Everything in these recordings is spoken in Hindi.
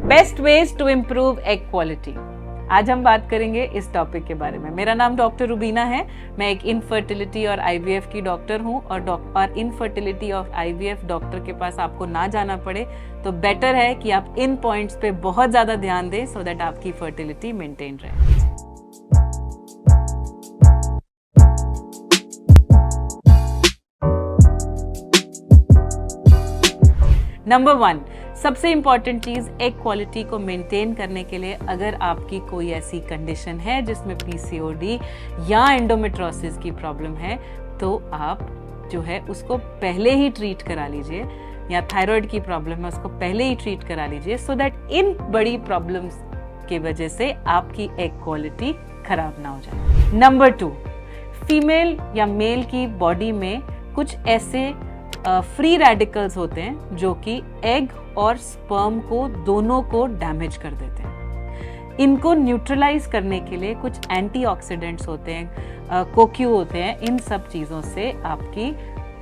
Best ways to improve egg quality. आज हम बात करेंगे इस टॉपिक के बारे में। मेरा नाम डॉक्टर रुबीना है। मैं एक इनफर्टिलिटी और आईवीएफ की डॉक्टर हूँ और इनफर्टिलिटी और आईवीएफ डॉक्टर के पास आपको ना जाना पड़े तो बेटर है कि आप इन पॉइंट्स पे बहुत ज़्यादा ध्यान दें सो दैट आपकी फर्टिलिटी मेंटेन रहे। नंबर 1, सबसे इंपॉर्टेंट चीज एग क्वालिटी को मेंटेन करने के लिए, अगर आपकी कोई ऐसी कंडीशन है जिसमें पीसीओडी या एंडोमेट्रोसिस की प्रॉब्लम है तो आप जो है उसको पहले ही ट्रीट करा लीजिए, या थायराइड की प्रॉब्लम है उसको पहले ही ट्रीट करा लीजिए सो दैट इन बड़ी प्रॉब्लम्स की वजह से आपकी एग क्वालिटी खराब ना हो जाए। नंबर 2, फीमेल या मेल की बॉडी में कुछ ऐसे फ्री रेडिकल्स होते हैं जो कि एग और स्पर्म को दोनों को डैमेज कर देते हैं। इनको न्यूट्रलाइज करने के लिए कुछ एंटीऑक्सीडेंट्स होते हैं, कोक्यू होते हैं। इन सब चीज़ों से आपकी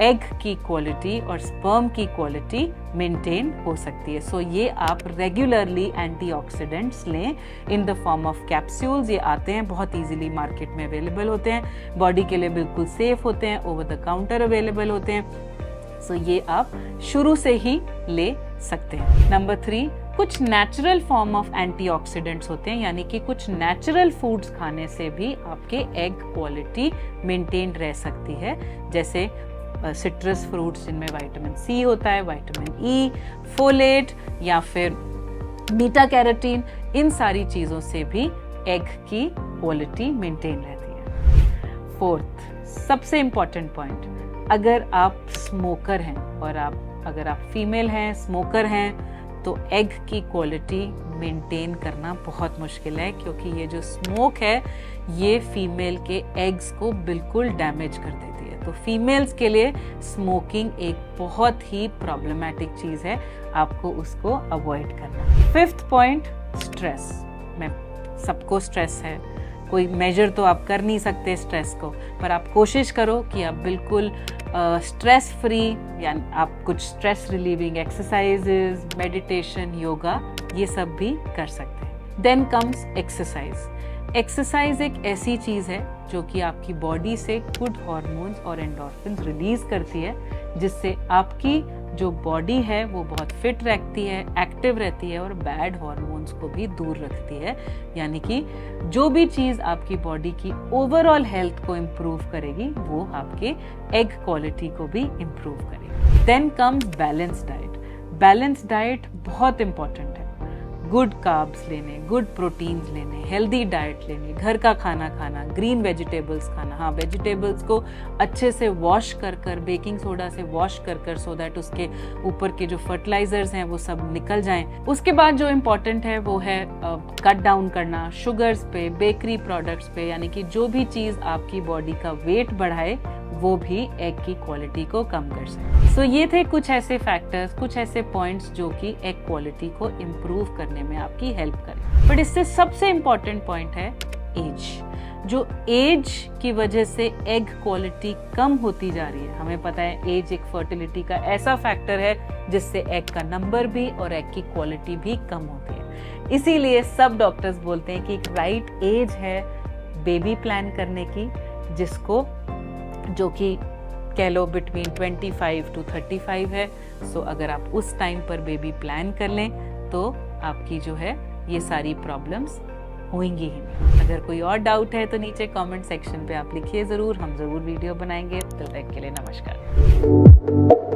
एग की क्वालिटी और स्पर्म की क्वालिटी मेंटेन हो सकती है। सो ये आप रेगुलरली एंटीऑक्सीडेंट्स लें in the form of capsules. ये आते हैं, बहुत इजीली मार्केट में अवेलेबल होते हैं, बॉडी के लिए बिल्कुल सेफ होते हैं, ओवर द काउंटर अवेलेबल होते हैं। सो ये आप शुरू से ही ले सकते हैं। नंबर 3, कुछ नेचुरल फॉर्म ऑफ एंटीऑक्सीडेंट्स होते हैं, यानी कि कुछ नेचुरल फूड्स खाने से भी आपके एग क्वालिटी मेंटेन रह सकती है, जैसे सिट्रस फ्रूट्स जिनमें विटामिन सी होता है, विटामिन ई, फोलेट या फिर बीटा कैरोटीन। इन सारी चीज़ों से भी एग की क्वालिटी मेंटेन रहती है। 4th, सबसे इंपॉर्टेंट पॉइंट, अगर आप स्मोकर हैं और अगर आप फीमेल हैं, स्मोकर हैं, तो एग की क्वालिटी मेंटेन करना बहुत मुश्किल है, क्योंकि ये जो स्मोक है ये फीमेल के एग्स को बिल्कुल डैमेज कर देती है। तो फीमेल्स के लिए स्मोकिंग एक बहुत ही प्रॉब्लमैटिक चीज़ है, आपको उसको अवॉइड करना। 5th point, stress. सबको स्ट्रेस है, कोई मेजर तो आप कर नहीं सकते स्ट्रेस को, पर आप कोशिश करो कि आप बिल्कुल स्ट्रेस फ्री, यानी आप कुछ stress relieving exercises, meditation, yoga, ये सब भी कर सकते हैं। Then comes exercise. एक्सरसाइज एक ऐसी चीज़ है जो कि आपकी बॉडी से गुड हार्मोन्स और एंडोर्फिन्स रिलीज करती है, जिससे आपकी जो बॉडी है वो बहुत फिट रहती है, एक्टिव रहती है और बैड हार्मोन्स को भी दूर रखती है। यानी कि जो भी चीज़ आपकी बॉडी की ओवरऑल हेल्थ को इम्प्रूव करेगी वो आपके एग क्वालिटी को भी इम्प्रूव करेगी। Then comes balance diet. Balance diet बहुत इंपॉर्टेंट है। गुड कार्ब्स लेने, गुड प्रोटीन्स लेने, हेल्दी डाइट लेनी, घर का खाना खाना, ग्रीन वेजिटेबल्स खाना। हाँ, वेजिटेबल्स को अच्छे से वॉश कर बेकिंग सोडा से वॉश कर सो दैट उसके ऊपर के जो फर्टिलाइजर्स हैं वो सब निकल जाएं। उसके बाद जो इम्पोर्टेंट है वो है कट डाउन करना शुगर्स पे, बेकरी प्रोडक्ट्स पे, यानी कि जो भी चीज़ आपकी बॉडी का वेट बढ़ाए वो भी एग की क्वालिटी को कम कर सके। सो ये थे कुछ ऐसे फैक्टर्स, कुछ ऐसे पॉइंट्स जो कि एग क्वालिटी को इम्प्रूव करने में आपकी हेल्प करें। बट इससे सबसे इम्पोर्टेंट पॉइंट है एज। जो एज की वजह से एग क्वालिटी कम होती जा रही है। हमें पता है एज एक फर्टिलिटी का ऐसा फैक्टर है जिससे एग का नंबर भी और एग की क्वालिटी भी कम होती है। इसीलिए सब डॉक्टर्स बोलते हैं कि एक राइट एज है बेबी प्लान करने की, जिसको जो कि कह लो बिटवीन 25 to 35 है। सो अगर आप उस टाइम पर बेबी प्लान कर लें तो आपकी जो है ये सारी प्रॉब्लम्स होंगी ही नहीं। अगर कोई और डाउट है तो नीचे कमेंट सेक्शन पे आप लिखिए ज़रूर, हम ज़रूर वीडियो बनाएंगे। तब तक के लिए नमस्कार।